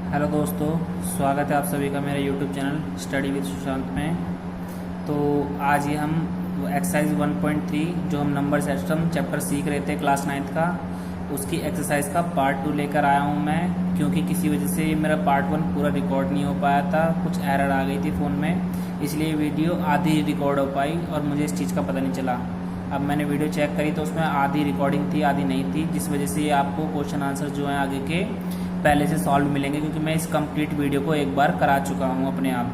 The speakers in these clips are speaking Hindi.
हेलो दोस्तों, स्वागत है आप सभी का मेरे YouTube channel study with Sushant में। तो आज ये हम एक्सरसाइज 1.3 जो हम नंबर सिस्टम चैप्टर सीख रहे थे क्लास 9th का, उसकी एक्सरसाइज का पार्ट 2 लेकर आया हूँ मैं, क्योंकि किसी वजह से मेरा पार्ट 1 पूरा रिकॉर्ड नहीं हो पाया था, कुछ एरर आ गई थी फ़ोन में, इसलिए वीडियो आधी रिकॉर्ड हो पाई और मुझे इस चीज़ का पता नहीं चला। अब मैंने वीडियो चेक करी तो उसमें आधी रिकॉर्डिंग थी, आधी नहीं थी, जिस वजह से आपको क्वेश्चन आंसर जो हैं आगे के पहले से सॉल्व मिलेंगे, क्योंकि मैं इस कंप्लीट वीडियो को एक बार करा चुका हूँ अपने आप।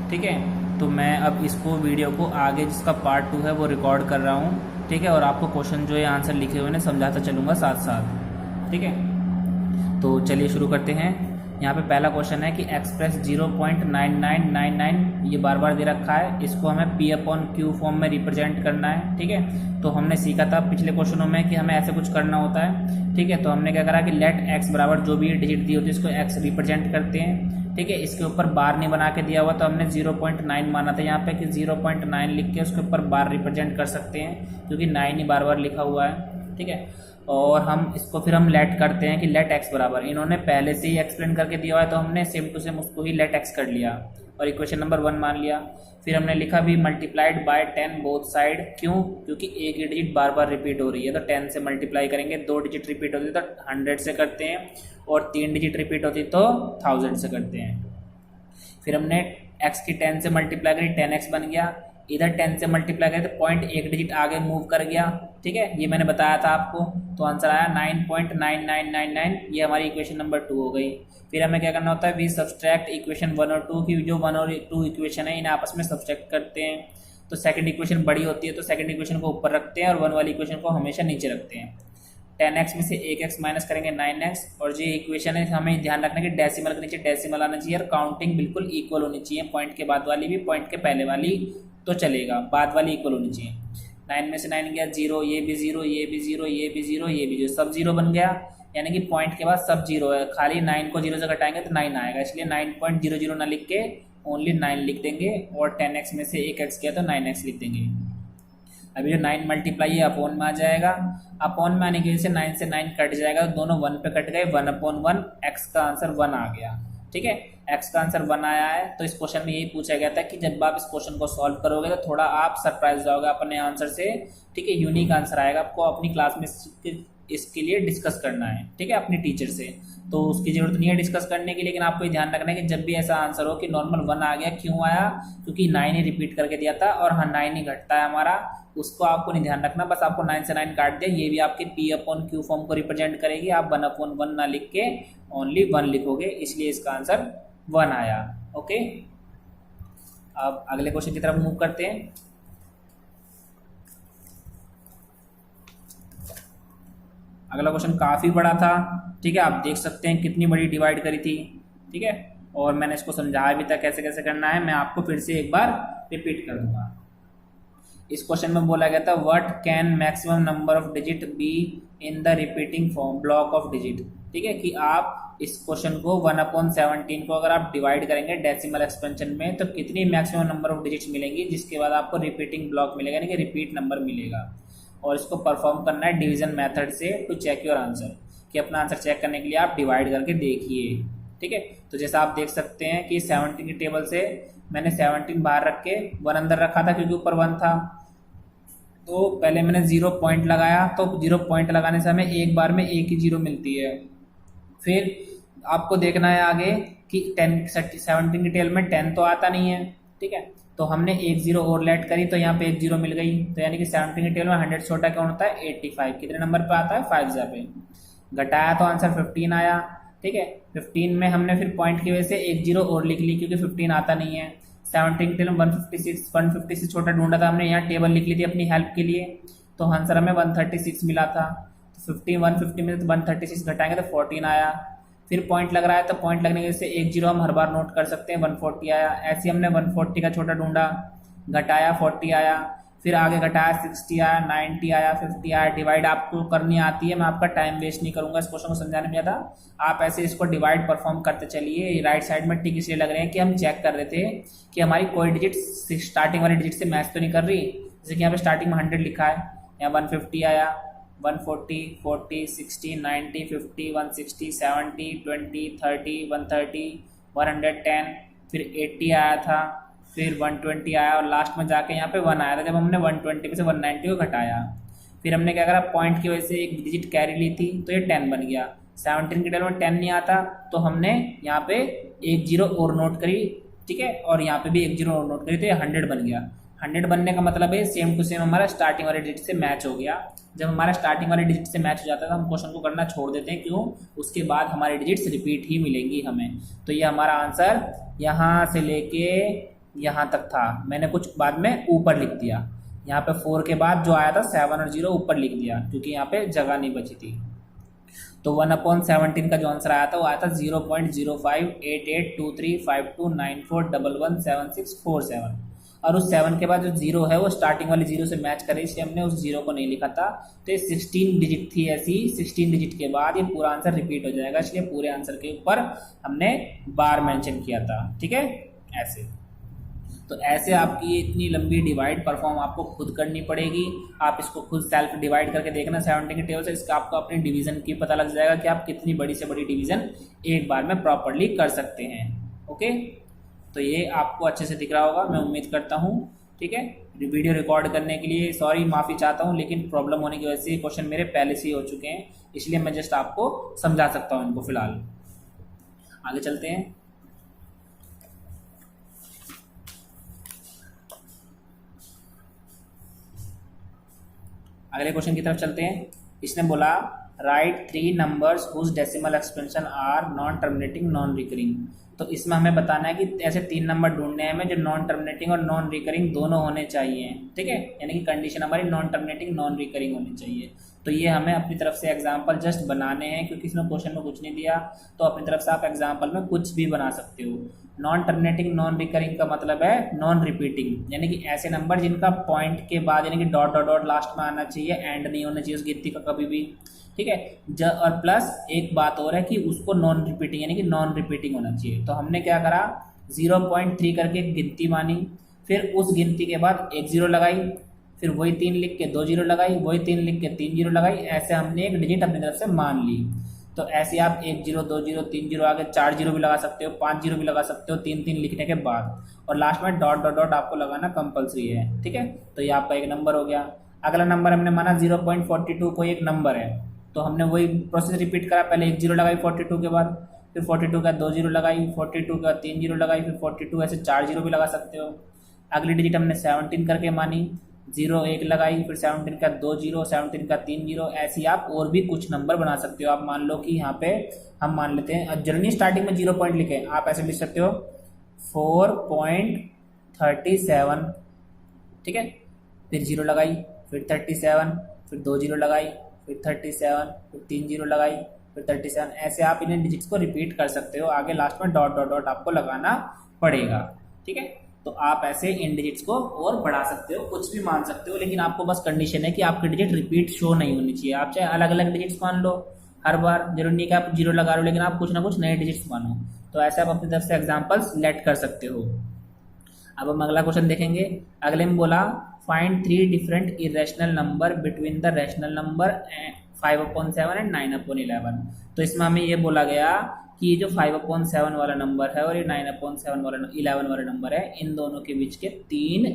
ठीक है, तो मैं अब इसको वीडियो को आगे जिसका पार्ट 2 है वो रिकॉर्ड कर रहा हूँ। ठीक है, और आपको क्वेश्चन जो है आंसर लिखे हुए हैं समझाता चलूँगा साथ साथ। ठीक है, तो चलिए शुरू करते हैं। यहाँ पे पहला क्वेश्चन है कि एक्सप्रेस 0.9999 ये बार बार दे रखा है, इसको हमें P/Q फॉर्म में रिप्रेजेंट करना है। ठीक है, तो हमने सीखा था पिछले क्वेश्चनों में कि हमें ऐसे कुछ करना होता है। ठीक है, तो हमने क्या करा कि लेट x बराबर जो भी डिजिट दी होती है इसको x रिप्रेजेंट करते हैं। ठीक है, इसके ऊपर बार नहीं बना के दिया हुआ तो हमने 0.9 माना था यहाँ पे कि 0.9 लिख के उसके ऊपर बार रिप्रेजेंट कर सकते हैं, क्योंकि 9 ही बार बार लिखा हुआ है। ठीक है, और हम इसको फिर हम लेट करते हैं कि लेट x बराबर, इन्होंने पहले से ही एक्सप्लेन करके दिया हुआ है तो हमने सेम टू सेम उसको ही लेट x कर लिया और इक्वेशन नंबर 1 मान लिया। फिर हमने लिखा भी मल्टीप्लाइड बाय 10 बोथ साइड। क्यों? क्योंकि एक ही डिजिट बार बार रिपीट हो रही है तो 10 से मल्टीप्लाई करेंगे, 2 डिजिट रिपीट होती है तो 100 से करते हैं, और 3 डिजिट रिपीट होती तो 1000 से करते हैं। फिर हमने x की 10 से मल्टीप्लाई करी, 10x बन गया, इधर 10 से मल्टीप्लाई करें तो पॉइंट एक डिजिट आगे मूव कर गया। ठीक है, ये मैंने बताया था आपको, तो आंसर आया 9.9999। ये हमारी इक्वेशन नंबर 2 हो गई। फिर हमें क्या करना होता है, वी सब्सट्रैक्ट इक्वेशन 1 और 2 की, जो 1 और 2 इक्वेशन है इन्हें आपस में सब्सट्रैक्ट करते हैं। तो सेकंड इक्वेशन बड़ी होती है तो सेकंड इक्वेशन को ऊपर रखते हैं और 1 वाली इक्वेशन को हमेशा नीचे रखते हैं। 10x में से 1x माइनस करेंगे 9x, और जो इक्वेशन है हमें ध्यान रखना कि डेसिमल के नीचे डेसिमल आना चाहिए और काउंटिंग बिल्कुल इक्वल होनी चाहिए, पॉइंट के बाद वाली भी पॉइंट के पहले वाली तो चलेगा, बाद वाली इक्वल होनी चाहिए। 9 में से 9 गया 0, ये भी 0, ये भी 0, ये भी 0, ये भी 0, सब 0 बन गया, यानी कि पॉइंट के बाद सब 0 है, खाली 9 को 0 से घटाएंगे तो 9 आएगा, इसलिए 9.00 ना लिख के ओनली 9 लिख देंगे, और 10x में से 1x गया तो 9x लिख देंगे। अभी जो 9 मल्टीप्लाई है अपॉन में आ जाएगा, अपॉन में आने की वजह से 9 से 9 कट जाएगा, दोनों 1 पे कट गए, 1/1, x का आंसर 1 आ गया। ठीक है, x का आंसर 1 आया है। तो इस क्वेश्चन में यही पूछा गया था कि जब आप इस क्वेश्चन को सॉल्व करोगे तो थोड़ा आप सरप्राइज हो जाओगे अपने आंसर से। ठीक है, यूनिक आंसर आएगा, आपको अपनी क्लास में इसके लिए डिस्कस करना है। ठीक है, अपनी टीचर से, तो उसकी जरूरत नहीं है डिस्कस करने की, लेकिन आपको ये ध्यान रखना है कि जब भी ऐसा आंसर हो कि नॉर्मल 1 आ गया, क्यों आया? क्योंकि 9 ही रिपीट करके दिया था और हाँ 9 ही घटता है हमारा, उसको आपको नहीं ध्यान रखना, बस आपको 9 से 9 काट दिया, ये भी आपके P/Q फॉर्म को रिप्रेजेंट करेगी, आप 1/1 ना लिख के ओनली 1 लिखोगे, इसलिए इसका आंसर 1 आया। ओके, अब अगले क्वेश्चन की तरफ मूव करते हैं। अगला क्वेश्चन काफ़ी बड़ा था। ठीक है, आप देख सकते हैं कितनी बड़ी डिवाइड करी थी। ठीक है, और मैंने इसको समझाया भी था कैसे कैसे करना है, मैं आपको फिर से एक बार रिपीट कर दूंगा। इस क्वेश्चन में बोला गया था what can maximum number of digit be in the repeating form block of digit. ठीक है, कि आप इस क्वेश्चन को 1/17 को अगर आप डिवाइड करेंगे डेसिमल एक्सपेंशन में तो कितनी मैक्सिमम नंबर ऑफ डिजिट्स मिलेंगी, जिसके बाद आपको रिपीटिंग ब्लॉक मिलेगा, यानी कि रिपीट नंबर मिलेगा, और इसको परफॉर्म करना है डिवीजन मेथड से टू चेक योर आंसर, कि अपना आंसर चेक करने के लिए आप डिवाइड करके देखिए। ठीक है, तो जैसा आप देख सकते हैं कि 17 की टेबल से मैंने 17 बाहर रख के 1 अंदर रखा था क्योंकि ऊपर 1 था, तो पहले मैंने 0 पॉइंट लगाया, तो 0 पॉइंट लगाने से हमें एक बार में एक ही 0 मिलती है। फिर आपको देखना है आगे कि 17 की टेबल में 10 तो आता नहीं है। ठीक है, तो हमने एक 0 और लेट करी तो यहाँ पे एक 0 मिल गई, तो यानी कि 17 की टेबल में 100 छोटा कौन होता है 85, कितने नंबर पे आता है 5 पे, घटाया तो आंसर 15 आया। ठीक है, 15 में हमने फिर पॉइंट की वजह से एक 0 और लिख ली क्योंकि 15 आता नहीं है। 17 की टेबल में 150 से छोटा ढूंढा था हमने, यहाँ टेबल लिख ली थी अपनी हेल्प के लिए, तो आंसर हमें 136 मिला था। तो 150 में तो 136 घटाएंगे तो 14 आया। फिर पॉइंट लग रहा है तो पॉइंट लगने की वजह से एक 0 हम हर बार नोट कर सकते हैं, 140 आया। ऐसे हमने 140 का छोटा ढूंढा, घटाया 40 आया, फिर आगे घटाया 60 आया, 90 आया, 50 आया। डिवाइड आपको करनी आती है, मैं आपका टाइम वेस्ट नहीं करूंगा इस क्वेश्चन को समझाने में ज़्यादा, आप ऐसे इसको डिवाइड परफॉर्म करते चलिए। राइट साइड में टिक इसलिए लग रहे हैं कि हम चेक कर रहे थे कि हमारी कोई डिजिट स्टार्टिंग वाली डिजिट से मैच तो नहीं कर रही, जैसे कि यहाँ पे स्टार्टिंग में 100 लिखा है, यहाँ 150 आया, 140, 40, 60, 90, 50, 160, 70, 20, 30, 130, 110, फिर 80 आया था, फिर 120 आया और लास्ट में जाके यहाँ पे 1 आया था जब हमने 120 में से 190 को घटाया। फिर हमने क्या करा, पॉइंट की वजह से एक डिजिट कैरी ली थी तो ये 10 बन गया। 17 के टेबल में 10 नहीं आता तो हमने यहाँ पे एक जीरो और नोट करी, ठीक है, और यहाँ पे भी एक जीरो और नोट करी तो ये 100 बन गया। 100 बनने का मतलब है सेम टू सेम हमारा स्टार्टिंग वाले डिजिट से मैच हो गया। जब हमारा स्टार्टिंग वाले डिजिट से मैच हो जाता है तो हम क्वेश्चन को करना छोड़ देते हैं, क्यों, उसके बाद हमारी डिजिट्स रिपीट ही मिलेंगी हमें। तो ये हमारा आंसर यहाँ से लेके यहाँ तक था, मैंने कुछ बाद में ऊपर लिख दिया। यहाँ पे 4 के बाद जो आया था 7 और 0 ऊपर लिख दिया क्योंकि यहाँ पे जगह नहीं बची थी। तो 1/17 का जो आंसर आया था वो आया था 0.0588235294117647 और उस 7 के बाद जो 0 है वो स्टार्टिंग वाली 0 से मैच करे, इसलिए हमने उस 0 को नहीं लिखा था। तो ये 16 डिजिट थी, ऐसी 16 डिजिट के बाद ये पूरा आंसर रिपीट हो जाएगा, इसलिए पूरे आंसर के ऊपर हमने बार मेंशन किया था, ठीक है, ऐसे। तो ऐसे आपकी इतनी लंबी डिवाइड परफॉर्म आपको खुद करनी पड़ेगी। आप इसको खुद सेल्फ डिवाइड करके देखना 70 के टेबल से, इसका आपको अपनी डिवीजन की पता लग जाएगा कि आप कितनी बड़ी से बड़ी डिवीजन एक बार में प्रॉपरली कर सकते हैं। ओके, तो ये आपको अच्छे से दिख रहा होगा, मैं उम्मीद करता हूँ, ठीक है। वीडियो रिकॉर्ड करने के लिए सॉरी, माफ़ी चाहता हूँ, लेकिन प्रॉब्लम होने की वजह से क्वेश्चन मेरे पहले से ही हो चुके हैं, इसलिए मैं जस्ट आपको समझा सकता हूँ इनको। फिलहाल आगे चलते हैं। अगले क्वेश्चन की तरफ चलते हैं। इसने बोला write 3 numbers whose decimal expansion are non terminating non recurring. तो इसमें हमें बताना है कि ऐसे 3 नंबर ढूंढने हैं हमें जो नॉन टर्मिनेटिंग और नॉन रिकरिंग दोनों होने चाहिए, ठीक है, यानी कि कंडीशन हमारी नॉन टर्मिनेटिंग नॉन रिकरिंग होनी चाहिए। तो ये हमें अपनी तरफ से एग्जाम्पल जस्ट बनाने हैं, क्योंकि इसमें क्वेश्चन में कुछ नहीं दिया, तो अपनी तरफ से आप एग्जाम्पल में कुछ भी बना सकते हो। नॉन टर्मिनेटिंग नॉन रिकरिंग का मतलब है नॉन रिपीटिंग, यानी कि ऐसे नंबर जिनका पॉइंट के बाद यानी कि डॉट डॉट डॉट लास्ट में आना चाहिए, एंड नहीं होना चाहिए उस गिनती का कभी भी, ठीक है। और प्लस एक बात और है कि उसको नॉन रिपीटिंग यानी कि नॉन रिपीटिंग होना चाहिए। तो हमने क्या करा, 0.3 करके एक गिनती मानी, फिर उस गिनती के बाद एक 0 लगाई, फिर वही 3 लिख के 2 0 लगाई, वही 3 लिख के 3 0 लगाई, ऐसे हमने एक डिजिट अपनी तरफ से मान ली। तो ऐसे आप 1 0 2 0 3 0 आगे 4 0 भी लगा सकते हो, 5 0 भी लगा सकते हो 3 3 लिखने के बाद, और लास्ट में डॉट डॉट डॉट आपको लगाना कंपलसरी है, ठीक है। तो ये आपका एक नंबर हो गया। अगला नंबर हमने माना 0.42 कोई एक नंबर है, तो हमने वही प्रोसेस रिपीट करा, पहले 1 0 लगाई 42 के बाद, फिर 42 का 2 0 लगाई, 42 का 3 0 लगाई, फिर 42 ऐसे 4 0 भी लगा सकते हो। अगली डिजिट हमने 17 करके मानी, 0 1 लगाई, फिर 17 का 2 0, 17 का 3 0, ऐसे ही आप और भी कुछ नंबर बना सकते हो। आप मान लो कि यहाँ पे हम मान लेते हैं जर्नी स्टार्टिंग में 0 पॉइंट लिखे, आप ऐसे लिख सकते हो 4.37, ठीक है, फिर 0 लगाई, फिर 37, फिर 2 0 लगाई, फिर 37, फिर 3 0 लगाई, फिर 37, ऐसे आप इन्हें डिजिट्स को रिपीट कर सकते हो। आगे लास्ट में डॉट डॉट डॉट आपको लगाना पड़ेगा, ठीक है। तो आप ऐसे इन डिजिट्स को और बढ़ा सकते हो, कुछ भी मान सकते हो, लेकिन आपको बस कंडीशन है कि आपकी डिजिट रिपीट शो नहीं होनी चाहिए। आप चाहे अलग अलग डिजिट्स मान लो हर बार, जरूरी नहीं कि आप 0 लगा लो, लेकिन आप कुछ ना कुछ नए डिजिट्स मानो। तो ऐसे आप अपनी तरफ से एग्जाम्पल्स लेट कर सकते हो। अब हम अगला क्वेश्चन देखेंगे। अगले में बोला find 3 different irrational number between the rational number 5/7 and 9/11। तो इसमें हमें ये बोला गया कि ये जो 5/7 वाला नंबर है और ये 9/7 वाला 11 वाला नंबर है, इन दोनों के बीच के 3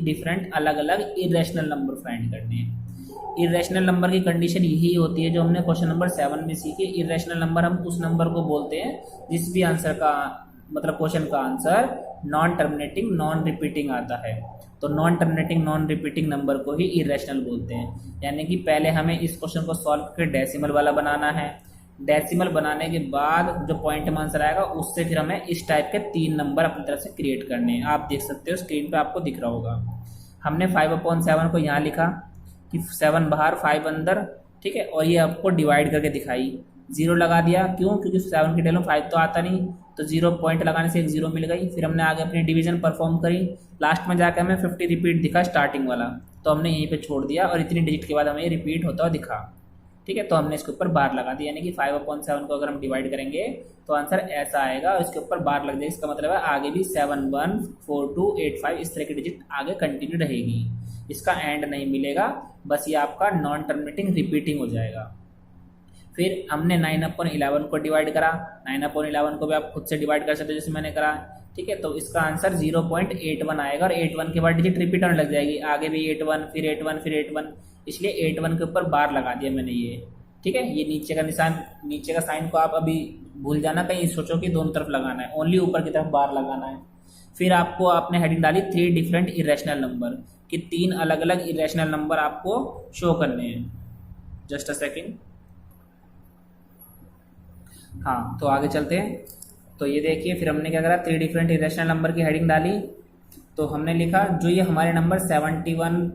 डिफरेंट अलग अलग इरेशनल नंबर फाइंड करने हैं। इरेशनल नंबर की कंडीशन यही होती है जो हमने क्वेश्चन नंबर 7 में सीखी। इरेशनल नंबर हम उस नंबर को बोलते हैं जिस भी आंसर का मतलब क्वेश्चन का answer non terminating non repeating आता है। तो non terminating non repeating number को ही इरेशनल बोलते हैं। यानी कि पहले हमें इस क्वेश्चन को सॉल्व करके डेसिमल वाला बनाना है। डेसिमल बनाने के बाद जो पॉइंट में आंसर आएगा उससे फिर हमें इस टाइप के 3 नंबर अपनी तरफ से क्रिएट करने हैं। आप देख सकते हो स्क्रीन पे आपको दिख रहा होगा। हमने 5/7 को यहाँ लिखा कि 7 बाहर 5 अंदर, ठीक है, और ये आपको डिवाइड करके दिखाई। 0 लगा दिया, क्यों? क्योंकि 7 के टेबल में 5 तो आता नहीं, तो 0 पॉइंट लगाने से एक 0 मिल गई। फिर हमने आगे अपनी डिवीजन परफॉर्म करी, लास्ट में जाकर हमें 50 रिपीट दिखा स्टार्टिंग वाला, तो हमने यहीं पे छोड़ दिया और इतनी डिजिट के बाद हमें रिपीट होता हुआ दिखा, ठीक है। तो हमने इसके ऊपर बार लगा दी, यानी कि 5/7 को अगर हम डिवाइड करेंगे तो आंसर ऐसा आएगा और इसके ऊपर बार लग जाएगी। इसका मतलब है आगे भी 7 1 4 2 8 5 इस तरह की डिजिट आगे कंटिन्यू रहेगी। इसका एंड नहीं मिलेगा, बस ये आपका नॉन टर्मिनेटिंग रिपीटिंग हो जाएगा। फिर हमने 9/11 को डिवाइड करा, 9/11 को भी आप खुद से डिवाइड कर सकते हो जैसे मैंने करा, ठीक है। तो इसका आंसर 0.81 आएगा और 81 के बाद डिजिट रिपीट होने लग जाएगी, आगे भी 81 फिर 81 फिर 81, इसलिए 81 के ऊपर बार लगा दिया मैंने ये, ठीक है। ये नीचे का निशान, नीचे का साइन को आप अभी भूल जाना, कहीं सोचो कि दोनों तरफ लगाना है, ओनली ऊपर की तरफ बार लगाना है। फिर आपको आपने हेडिंग डाली 3 डिफरेंट इरेशनल नंबर, कि 3 अलग अलग इरेशनल नंबर आपको शो करने हैं। जस्ट अ सेकेंड, हाँ तो आगे चलते हैं। तो ये देखिए फिर हमने क्या करा, 3 डिफरेंट इरेशनल नंबर की हेडिंग डाली। तो हमने लिखा जो ये हमारे नंबर 71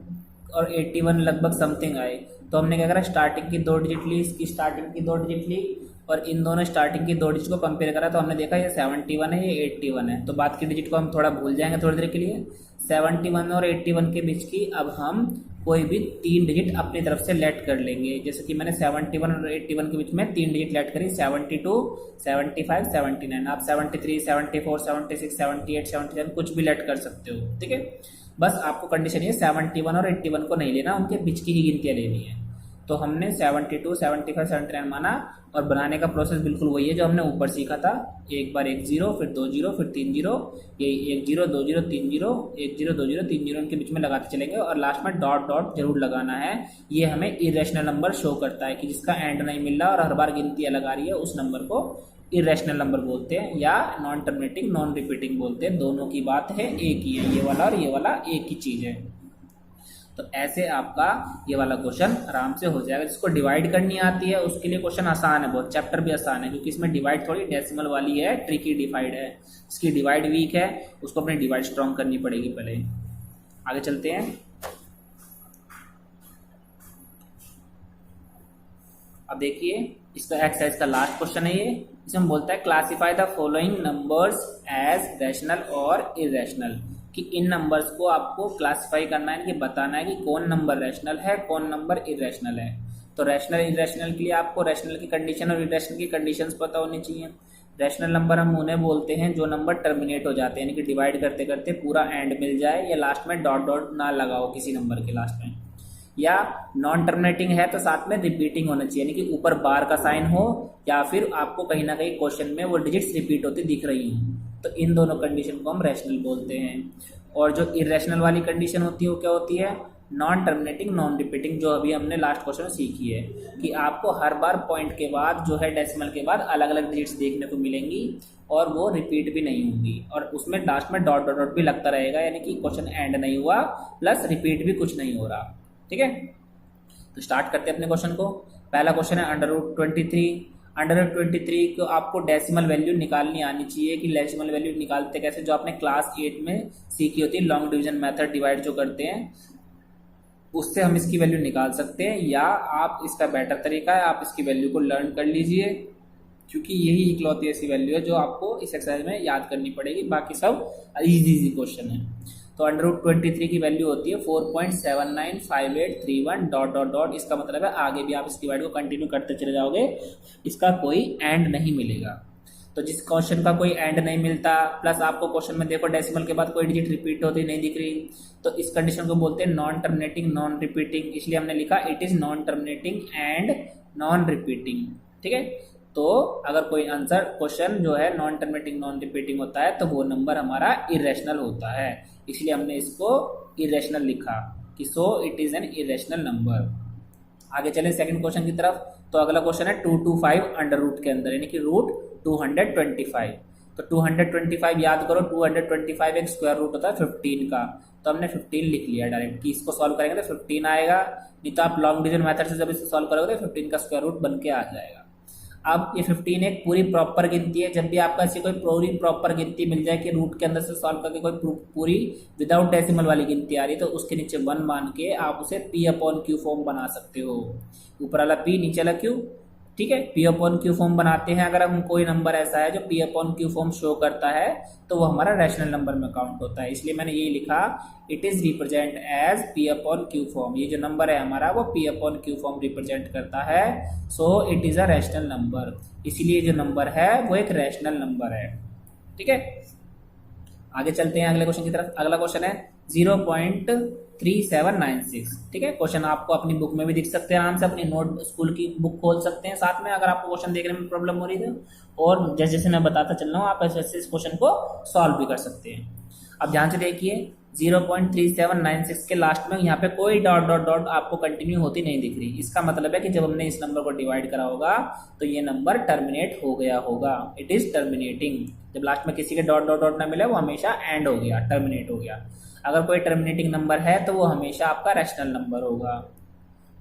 और 81 लगभग समथिंग आए, तो हमने क्या करा, स्टार्टिंग की 2 डिजिट ली, इसकी स्टार्टिंग की 2 डिजिट ली और इन दोनों स्टार्टिंग की 2 डिजिट को कंपेयर करा, तो हमने देखा ये 71 है, ये 81 है। तो बाद की डिजिट को हम थोड़ा भूल जाएंगे थोड़ी देर के लिए। 71 और 81 के बीच की अब हम कोई भी 3 डिजिट अपनी तरफ से लेट कर लेंगे, जैसे कि मैंने 71 और 81 के बीच में 3 डिजिट लेट करी, 72, 75, 79। आप 73, 74, 76, 78, 77 कुछ भी लेट कर सकते हो, ठीक है। बस आपको कंडीशन ये 71 और 81 को नहीं लेना, उनके बीच की ही गिनतियाँ लेनी है। तो हमने 72, 75, 79 माना और बनाने का प्रोसेस बिल्कुल वही है जो हमने ऊपर सीखा था। एक बार 1 0 फिर 2 0 फिर 3 0, ये 1 0 2 0 3 0 1 0 2 0 3 0 इनके बीच में लगाते चलेंगे और लास्ट में डॉट डॉट जरूर लगाना है। ये हमें इरेशनल नंबर शो करता है कि जिसका एंड नहीं मिल रहा और हर बार गिनती अलग आ रही है, उस नंबर को इरेशनल नंबर बोलते हैं या नॉन टर्मिनेटिंग नॉन रिपीटिंग बोलते हैं। दोनों की बात है एक ही है, ये वाला और ये वाला एक ही चीज़ है। तो ऐसे आपका ये वाला क्वेश्चन आराम से हो जाएगा। जिसको डिवाइड करनी आती है उसके लिए क्वेश्चन आसान है, बहुत चैप्टर भी आसान है, क्योंकि इसमें डिवाइड थोड़ी डेसिमल वाली है, ट्रिकी डिवाइड है। इसकी डिवाइड वीक है, उसको अपनी डिवाइड स्ट्रॉन्ग करनी पड़ेगी। पहले आगे चलते हैं। अब देखिए इसका एक्सरसाइज का लास्ट क्वेश्चन है ये। इसमें बोलता है classify the following numbers as rational और इरेशनल, कि इन नंबर्स को आपको क्लासिफाई करना है, कि बताना है कि कौन नंबर रैशनल है कौन नंबर इरेशनल है। तो रैशनल इरेशनल के लिए आपको रैशनल की कंडीशन और इरेशनल की कंडीशंस पता होनी चाहिए। रैशनल नंबर हम उन्हें बोलते हैं जो नंबर टर्मिनेट हो जाते हैं, यानी कि डिवाइड करते करते पूरा एंड मिल जाए या लास्ट में डॉट डॉट ना लगाओ किसी नंबर के लास्ट में। या नॉन टर्मिनेटिंग है तो साथ में रिपीटिंग होना चाहिए, यानी कि ऊपर बार का साइन हो या फिर आपको कहीं ना कहीं क्वेश्चन में वो डिजिट्स रिपीट होती दिख रही हैं। तो इन दोनों कंडीशन को हम रैशनल बोलते हैं। और जो इरेशनल वाली कंडीशन होती है वो क्या होती है, नॉन टर्मिनेटिंग नॉन रिपीटिंग, जो अभी हमने लास्ट क्वेश्चन में सीखी है, कि आपको हर बार पॉइंट के बाद जो है डेसिमल के बाद अलग अलग डिजिट्स देखने को मिलेंगी और वो रिपीट भी नहीं होंगी, और उसमें लास्ट में डॉट डॉट डॉट भी लगता रहेगा, यानी कि क्वेश्चन एंड नहीं हुआ प्लस रिपीट भी कुछ नहीं हो रहा, ठीक है। तो स्टार्ट करते हैं अपने क्वेश्चन को। पहला क्वेश्चन है √23। √23 को आपको डेसिमल वैल्यू निकालनी आनी चाहिए, कि डेसिमल वैल्यू निकालते कैसे, जो आपने क्लास 8 में सीखी होती है लॉन्ग डिवीजन मेथड, डिवाइड जो करते हैं उससे हम इसकी वैल्यू निकाल सकते हैं। या आप इसका बेटर तरीका है, आप इसकी वैल्यू को लर्न कर लीजिए, क्योंकि यही इकलौती ऐसी वैल्यू है जो आपको इस एक्सरसाइज में याद करनी पड़ेगी, बाकी सब इजी क्वेश्चन है। तो √23 की वैल्यू होती है 4.795831 डॉट डॉट डॉट। इसका मतलब है आगे भी आप इस डिवाइड को कंटिन्यू करते चले जाओगे, इसका कोई एंड नहीं मिलेगा। तो जिस क्वेश्चन का कोई एंड नहीं मिलता, प्लस आपको क्वेश्चन में देखो डेसिमल के बाद कोई डिजिट रिपीट होती नहीं दिख रही, तो इस कंडीशन को बोलते हैं नॉन टर्मिनेटिंग नॉन रिपीटिंग। इसलिए हमने लिखा it is non terminating and non repeating, ठीक है। तो अगर कोई आंसर क्वेश्चन जो है नॉन टर्मिनेटिंग नॉन रिपीटिंग होता है तो वो नंबर हमारा इरेशनल होता है, इसलिए हमने इसको इरेशनल लिखा कि so it is an irrational number. आगे चले सेकंड क्वेश्चन की तरफ। तो अगला क्वेश्चन है 225 अंडर रूट के अंदर, यानी कि √225। तो 225 याद करो, 225 एक स्क्वायर रूट होता है 15 का, तो हमने 15 लिख लिया डायरेक्ट, कि इसको सॉल्व करेंगे तो 15 आएगा, नहीं तो आप लॉन्ग डिवीजन मेथड से जब इसको सॉल्व करोगे तो 15 का स्क्वायर रूट बन के आ जाएगा। अब ये 15 एक पूरी प्रॉपर गिनती है, जब भी आपका ऐसी कोई पूरी प्रॉपर गिनती मिल जाए कि रूट के अंदर से सॉल्व करके कोई पूरी विदाउट डेसिमल वाली गिनती आ रही है, तो उसके नीचे 1 मान के आप उसे P/Q फॉर्म बना सकते हो। ऊपर वाला P नीचे वाला Q, ठीक है। P/Q फॉर्म बनाते हैं। अगर हम कोई नंबर ऐसा है जो P/Q फॉर्म शो करता है तो वो हमारा रैशनल नंबर में काउंट होता है, इसलिए मैंने ये लिखा it is represent as P/Q form. ये जो नंबर है हमारा वो P/Q फॉर्म रिप्रेजेंट करता है, so it is a rational number, इसीलिए जो नंबर है वो एक रैशनल नंबर है, ठीक है। आगे चलते हैं अगले क्वेश्चन की तरफ। अगला क्वेश्चन है 3796। ठीक है, क्वेश्चन आपको अपनी बुक में भी दिख सकते हैं, आराम से अपनी नोट स्कूल की बुक खोल सकते हैं साथ में, अगर आपको क्वेश्चन देखने में प्रॉब्लम हो रही है और जैसे जैसे मैं बताता चल रहा हूँ आप ऐसे ऐसे इस क्वेश्चन को सॉल्व भी कर सकते हैं। अब ध्यान से देखिए 0.3796 के लास्ट में यहाँ पे कोई डॉट डॉट डॉट आपको कंटिन्यू होती नहीं दिख रही। इसका मतलब है कि जब हमने इस नंबर को डिवाइड करा होगा तो ये नंबर टर्मिनेट हो गया होगा, इट इज टर्मिनेटिंग। जब लास्ट में किसी के डॉट डॉट डॉट ना मिले वो हमेशा एंड हो गया, टर्मिनेट हो गया। अगर कोई टर्मिनेटिंग नंबर है तो वो हमेशा आपका रैशनल नंबर होगा।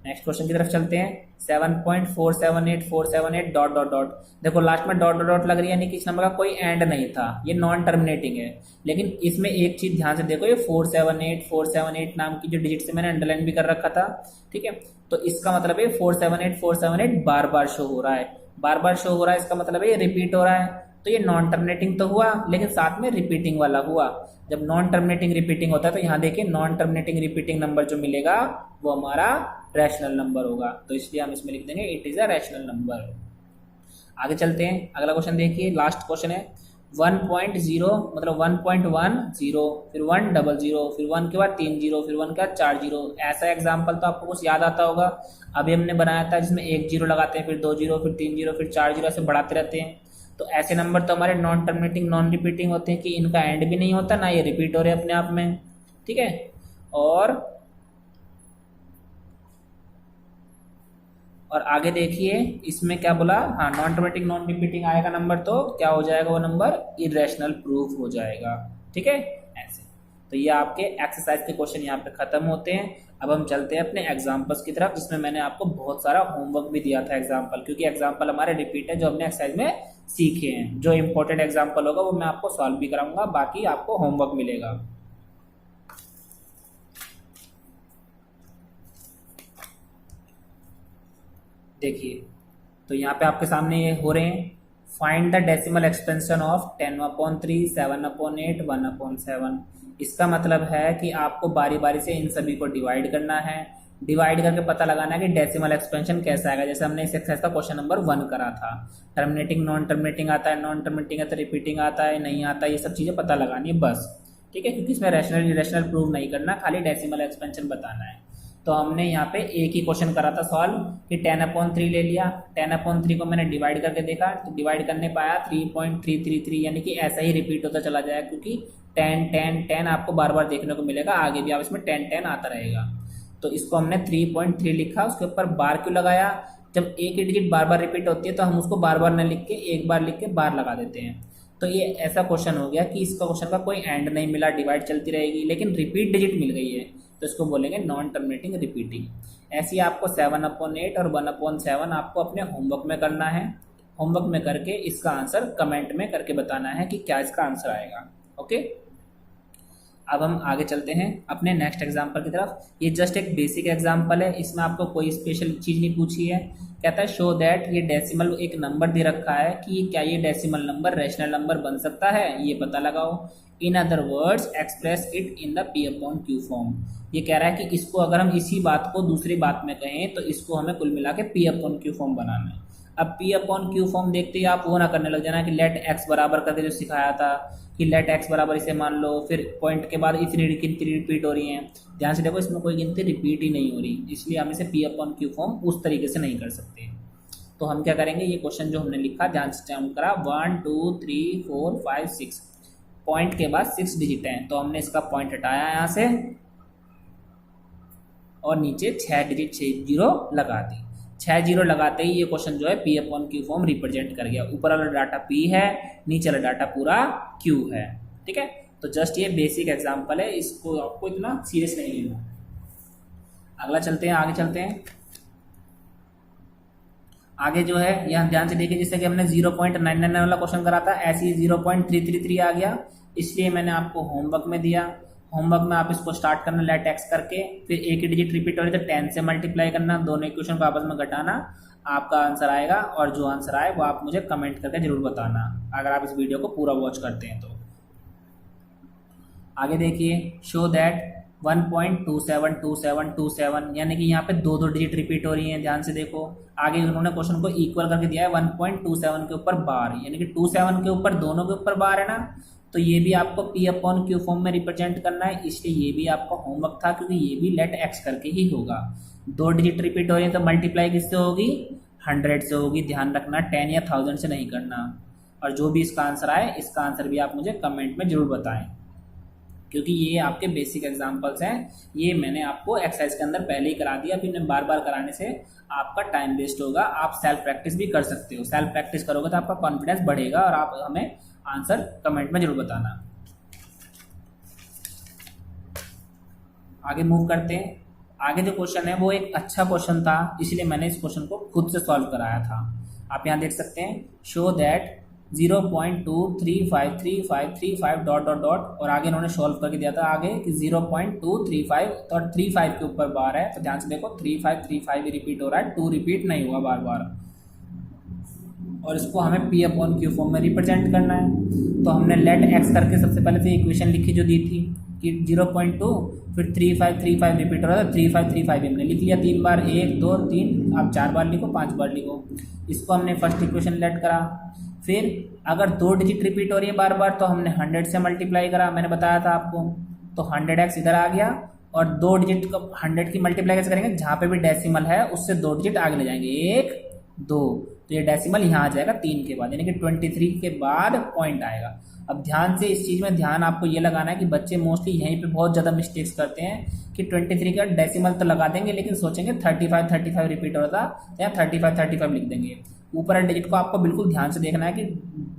नेक्स्ट क्वेश्चन की तरफ चलते हैं। 7.478478 डॉट डॉट डॉट, देखो लास्ट में डॉट डॉट डॉट लग रही है, यानी कि इस नंबर का कोई एंड नहीं था, ये नॉन टर्मिनेटिंग है। लेकिन इसमें एक चीज ध्यान से देखो, ये 478 नाम की जो डिजिट से मैंने अंडरलाइन भी कर रखा था, ठीक है, तो इसका मतलब है 478 बार बार शो हो रहा है, बार बार शो हो रहा है, इसका मतलब है ये रिपीट हो रहा है। तो ये नॉन टर्मिनेटिंग तो हुआ लेकिन साथ में रिपीटिंग वाला हुआ। जब नॉन टर्मिनेटिंग रिपीटिंग होता है तो यहाँ देखिए नॉन टर्मिनेटिंग रिपीटिंग नंबर जो मिलेगा वो हमारा रैशनल नंबर होगा, तो इसलिए हम इसमें लिख देंगे it is a rational number. आगे चलते हैं, अगला क्वेश्चन देखिए, लास्ट क्वेश्चन है 1.0 मतलब 1.10 फिर 100 फिर 1 के बाद 3 जीरो फिर 1 के बाद 4 जीरो। ऐसा एग्जाम्पल तो आपको कुछ याद आता होगा, अभी हमने बनाया था जिसमें 1 जीरो लगाते हैं फिर 2 जीरो फिर 3 जीरो फिर 4 जीरो ऐसे बढ़ाते रहते हैं। तो ऐसे नंबर तो हमारे नॉन टर्मिनेटिंग नॉन रिपीटिंग होते हैं कि इनका एंड भी नहीं होता ना ये रिपीट हो रहे अपने आप में, ठीक है। और आगे देखिए इसमें क्या बोला, हाँ नॉन टर्मिनेटिंग नॉन रिपीटिंग आएगा नंबर तो क्या हो जाएगा, वो नंबर इरेशनल प्रूफ हो जाएगा, ठीक है ऐसे। तो ये आपके एक्सरसाइज के क्वेश्चन यहाँ पे खत्म होते हैं। अब हम चलते हैं अपने एग्जाम्पल्स की तरफ, जिसमें मैंने आपको बहुत सारा होमवर्क भी दिया था एग्जाम्पल, क्योंकि एग्जाम्पल हमारे रिपीट है जो हमने एक्सरसाइज में सीखे हैं। जो इंपॉर्टेंट एग्जाम्पल होगा वो मैं आपको सॉल्व भी कराऊंगा, बाकी आपको होमवर्क मिलेगा। देखिए तो यहाँ पे आपके सामने ये हो रहे हैं, find the decimal expansion of 10/3 7/8 1/7। इसका मतलब है कि आपको बारी बारी से इन सभी को डिवाइड करना है, डिवाइड करके पता लगाना है कि डेसिमल एक्सपेंशन कैसा आएगा। जैसे हमने इस एक्सरसाइज का क्वेश्चन नंबर 1 करा था, टर्मिनेटिंग नॉन टर्मिनेटिंग आता है, नॉन टर्मिनेटिंग है तो रिपीटिंग आता है नहीं आता, ये सब चीज़ें पता लगानी है बस, ठीक है, क्योंकि इसमें रैशनल इरेशनल प्रूव नहीं करना, खाली डेसिमल एक्सपेंशन बताना है। तो हमने यहाँ पे एक ही क्वेश्चन करा था सॉल्व कि 10/3 ले लिया, 10/3 को मैंने डिवाइड करके देखा तो डिवाइड करने पाया 3.333, यानी कि ऐसा ही रिपीट होता चला जाएगा, क्योंकि 10 10 10 आपको बार बार देखने को मिलेगा, आगे भी आप इसमें 10 10 आता रहेगा। तो इसको हमने 3.3 लिखा, उसके ऊपर बार क्यों लगाया, जब एक ही डिजिट बार बार रिपीट होती है तो हम उसको बार बार न लिख के एक बार लिख के बार लगा देते हैं। तो ये ऐसा क्वेश्चन हो गया कि इसका क्वेश्चन का कोई एंड नहीं मिला, डिवाइड चलती रहेगी लेकिन रिपीट डिजिट मिल गई है, तो इसको बोलेंगे नॉन टर्मिनेटिंग रिपीटिंग। ऐसे ही आपको 7/8 और 1/7 आपको अपने होमवर्क में करना है, होमवर्क में करके इसका आंसर कमेंट में करके बताना है कि क्या इसका आंसर आएगा, ओके। अब हम आगे चलते हैं अपने नेक्स्ट एग्जाम्पल की तरफ। ये जस्ट एक बेसिक एग्जाम्पल है, इसमें आपको कोई स्पेशल चीज़ नहीं पूछी है। कहता है शो दैट, ये डेसिमल एक नंबर दे रखा है कि क्या ये डेसिमल नंबर रैशनल नंबर बन सकता है, ये पता लगाओ। In other words express it in the P/Q form. ये कह रहा है कि इसको अगर हम इसी बात को दूसरी बात में कहें तो इसको हमें कुल मिला के P/Q फॉर्म बनाना है। अब P/Q फॉर्म देखते ही आप वो ना करने लग जाना कि लेट एक्स बराबर करके जो सिखाया था कि लेट एक्स बराबर इसे मान लो, फिर पॉइंट के बाद इतनी गिनती रिपीट हो रही है। ध्यान से देखो इसमें कोई गिनती रिपीट ही नहीं हो रही, इसलिए हम इसे P/Q फॉर्म उस तरीके से नहीं कर सकते। तो हम क्या करेंगे, ये क्वेश्चन जो हमने लिखा ध्यान से हम करा 1 2 3 4 5 6, पॉइंट के बाद 6 डिजिट हैं तो हमने इसका पॉइंट हटाया यहाँ से और नीचे 6 डिजिट 6 जीरो लगा दी। 6 जीरो लगाते ही ये क्वेश्चन जो है P/Q फॉर्म रिप्रेजेंट कर गया। ऊपर वाला डाटा P है, नीचे वाला डाटा पूरा Q है, ठीक है। तो जस्ट ये बेसिक एग्जांपल है, इसको आपको इतना सीरियस नहीं लेना। अगला चलते हैं, आगे चलते हैं। आगे जो है यहाँ ध्यान से देखिए, जैसे कि हमने 0.999 वाला क्वेश्चन करा था, ऐसे ही 0.333 आ गया, इसलिए मैंने आपको होमवर्क में दिया। होमवर्क में आप इसको स्टार्ट करना लेट एक्स करके, फिर एक ही डिजिट रिपीट हो रही तो 10 से मल्टीप्लाई करना, दोनों इक्वेशन को आपस में घटाना, आपका आंसर आएगा। और जो आंसर आए वो आप मुझे कमेंट करके जरूर बताना अगर आप इस वीडियो को पूरा वॉच करते हैं तो। आगे देखिए, शो दैट 1.272727, यानी कि यहाँ पे 2 डिजिट रिपीट हो रही हैं। ध्यान से देखो, आगे उन्होंने क्वेश्चन को इक्वल करके दिया है 1.27 के ऊपर बार, यानी कि 27 के ऊपर दोनों के ऊपर बार है ना, तो ये भी आपको पी अपॉन क्यू फॉर्म में रिप्रेजेंट करना है, इसलिए ये भी आपका होमवर्क था, क्योंकि ये भी लेट एक्स करके ही होगा। 2 डिजिट रिपीट हो रही है तो मल्टीप्लाई किससे होगी, 100 से होगी। ध्यान रखना 10 या 1000 से नहीं करना। और जो भी इसका आंसर आए, इसका आंसर भी आप मुझे कमेंट में जरूर बताएं, क्योंकि ये आपके बेसिक एग्जांपल्स हैं। ये मैंने आपको एक्सरसाइज के अंदर पहले ही करा दिया, फिर बार बार कराने से आपका टाइम वेस्ट होगा। आप सेल्फ प्रैक्टिस भी कर सकते हो, सेल्फ प्रैक्टिस करोगे तो आपका कॉन्फिडेंस बढ़ेगा। और आप हमें आंसर कमेंट में जरूर बताना। आगे मूव करते हैं। आगे जो क्वेश्चन है वो एक अच्छा क्वेश्चन था, इसलिए मैंने इस क्वेश्चन को खुद से सॉल्व कराया था। आप यहाँ देख सकते हैं, show that 0.2353535 dot dot dot, और आगे इन्होंने सॉल्व करके दिया था आगे कि 0.235, तो 35 के ऊपर बार है, तो ध्यान से देखो 3535 रिपीट हो रहा है, 2 रिपीट नहीं हुआ बार बार। और इसको हमें पी अपॉन क्यू फॉर्म में रिप्रेजेंट करना है। तो हमने लेट एक्स करके सबसे पहले से इक्वेशन लिखी जो दी थी कि 0.2, फिर 3535 रिपीट हो रहा था, 3535 हमने लिख लिया 3 बार, 1 2 3, आप 4 बार लिखो, 5 बार लिखो। इसको हमने फर्स्ट इक्वेशन लेट करा। फिर अगर 2 डिजिट रिपीट हो रही है बार बार तो हमने 100 से मल्टीप्लाई करा, मैंने बताया था आपको। तो 100x इधर आ गया, और 2 डिजिट को 100 की मल्टीप्लाई कैसे करेंगे, जहाँ पे भी डेसिमल है उससे 2 डिजिट आगे ले जाएंगे, 1 2, तो ये डेसिमल यहाँ आ जाएगा 3 के बाद, यानी कि 23 के बाद पॉइंट आएगा। अब ध्यान से इस चीज़ में ध्यान आपको ये लगाना है कि बच्चे मोस्टली यहीं पे बहुत ज़्यादा मिस्टेक्स करते हैं कि 23 का डेसिमल तो लगा देंगे, लेकिन सोचेंगे 35 रिपीट हो रहा था, तो यहाँ 35 लिख देंगे। ऊपर वाले डिजिट को आपको बिल्कुल ध्यान से देखना है कि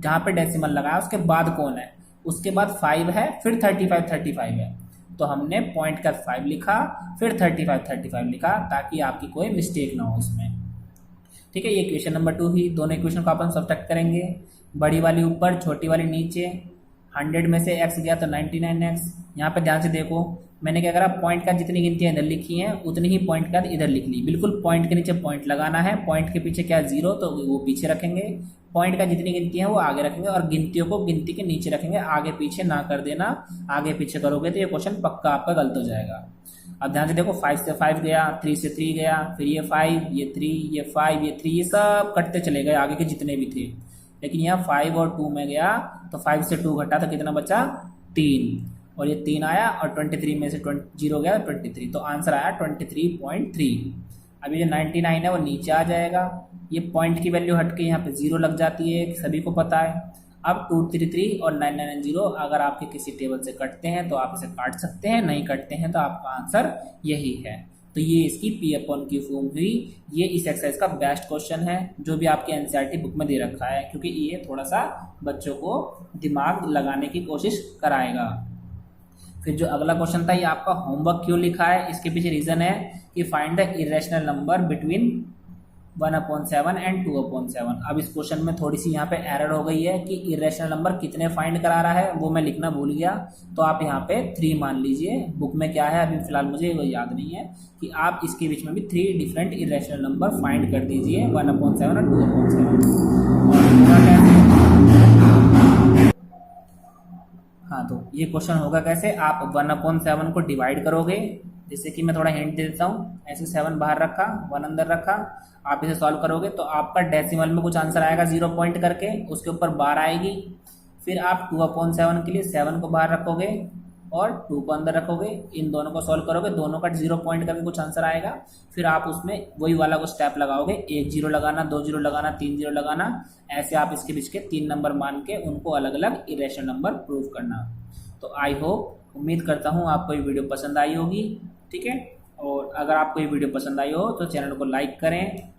जहाँ पे डेसिमल लगा है उसके बाद कौन है, उसके बाद 5 है, फिर 35 है। तो हमने पॉइंट का 5 लिखा, फिर 35 लिखा, ताकि आपकी कोई मिस्टेक ना हो इसमें। ठीक है, ये क्वेश्चन नंबर 2 ही। दोनों इक्वेशन को अपन सब्ट्रैक्ट करेंगे, बड़ी वाली ऊपर, छोटी वाली नीचे। 100 में से x गया तो 99x। यहाँ पे ध्यान से देखो, मैंने क्या करा, पॉइंट का जितनी गिनतियाँ इधर लिखी हैं उतनी ही पॉइंट का इधर लिख ली। बिल्कुल पॉइंट के नीचे पॉइंट लगाना है, पॉइंट के पीछे क्या 0 तो वो पीछे रखेंगे, पॉइंट का जितनी गिनती है वो आगे रखेंगे, और गिनतियों को गिनती के नीचे रखेंगे, आगे पीछे ना कर देना। आगे पीछे करोगे तो ये क्वेश्चन पक्का आपका गलत हो जाएगा। अब ध्यान से देखो, 5 से 5 गया, 3 से 3 गया, फिर ये 5, ये 3, ये 5, ये 3, ये सब कटते चले गए आगे के जितने भी थे। लेकिन यहाँ 5 और 2 में गया, तो 5 से 2 घटा तो कितना बचा, 3, और ये 3 आया, और 23 में से 0 गया 23, तो आंसर आया 23.3। अब ये जो 99 है वो नीचे आ जाएगा, ये पॉइंट की वैल्यू हट के यहाँ पे 0 लग जाती है, सभी को पता है। अब 233 और 990 अगर आपके किसी टेबल से कटते हैं तो आप इसे काट सकते हैं, नहीं कटते हैं तो आपका आंसर यही है। तो ये इसकी पी अपॉन क्यू फॉर्म हुई। ये इस एक्सरसाइज का बेस्ट क्वेश्चन है जो भी आपके एनसीईआरटी बुक में दे रखा है, क्योंकि ये थोड़ा सा बच्चों को दिमाग लगाने की कोशिश कराएगा। फिर जो अगला क्वेश्चन था, ये आपका होमवर्क क्यों लिखा है, इसके पीछे रीजन है कि find the irrational number between 1/7 and 2/7। अब इस क्वेश्चन में थोड़ी सी यहाँ पे एरर हो गई है कि इरेशनल नंबर कितने फाइंड करा रहा है, वो मैं लिखना भूल गया, तो आप यहाँ पे 3 मान लीजिए। बुक में क्या है अभी फिलहाल मुझे वो याद नहीं है, कि आप इसके बीच में भी 3 डिफरेंट इरेशनल नंबर फाइंड कर दीजिए, 1/7 और 2/7। हाँ, तो ये क्वेश्चन होगा कैसे, आप 1/7 को डिवाइड करोगे, जैसे कि मैं थोड़ा हिंट दे देता हूँ, ऐसे 7 बाहर रखा, 1 अंदर रखा, आप इसे सॉल्व करोगे तो आपका डेसिमल में कुछ आंसर आएगा 0 पॉइंट करके, उसके ऊपर बार आएगी। फिर आप 2/7 के लिए 7 को बाहर रखोगे और 2 को अंदर रखोगे, इन दोनों को सॉल्व करोगे, दोनों का 0 पॉइंट करके कुछ आंसर आएगा। फिर आप उसमें वही वाला को स्टेप लगाओगे, 1 0 लगाना, 2 0 लगाना, 3 0 लगाना, ऐसे आप इसके बीच के 3 नंबर मान के उनको अलग अलग इरेशनल नंबर प्रूव करना। तो आई होप, उम्मीद करता हूँ आपको ये वीडियो पसंद आई होगी। ठीक है, और अगर आपको ये वीडियो पसंद आई हो तो चैनल को लाइक करें,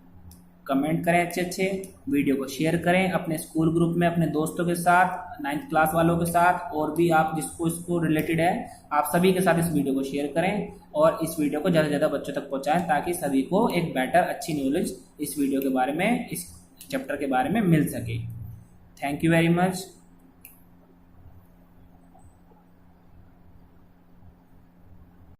कमेंट करें, अच्छे वीडियो को शेयर करें अपने स्कूल ग्रुप में, अपने दोस्तों के साथ, 9th क्लास वालों के साथ, और भी आप जिसको इसको रिलेटेड है आप सभी के साथ इस वीडियो को शेयर करें, और इस वीडियो को ज़्यादा से ज़्यादा बच्चों तक पहुँचाएं, ताकि सभी को एक बेटर अच्छी नॉलेज इस वीडियो के बारे में, इस चैप्टर के बारे में मिल सके। Thank you very much.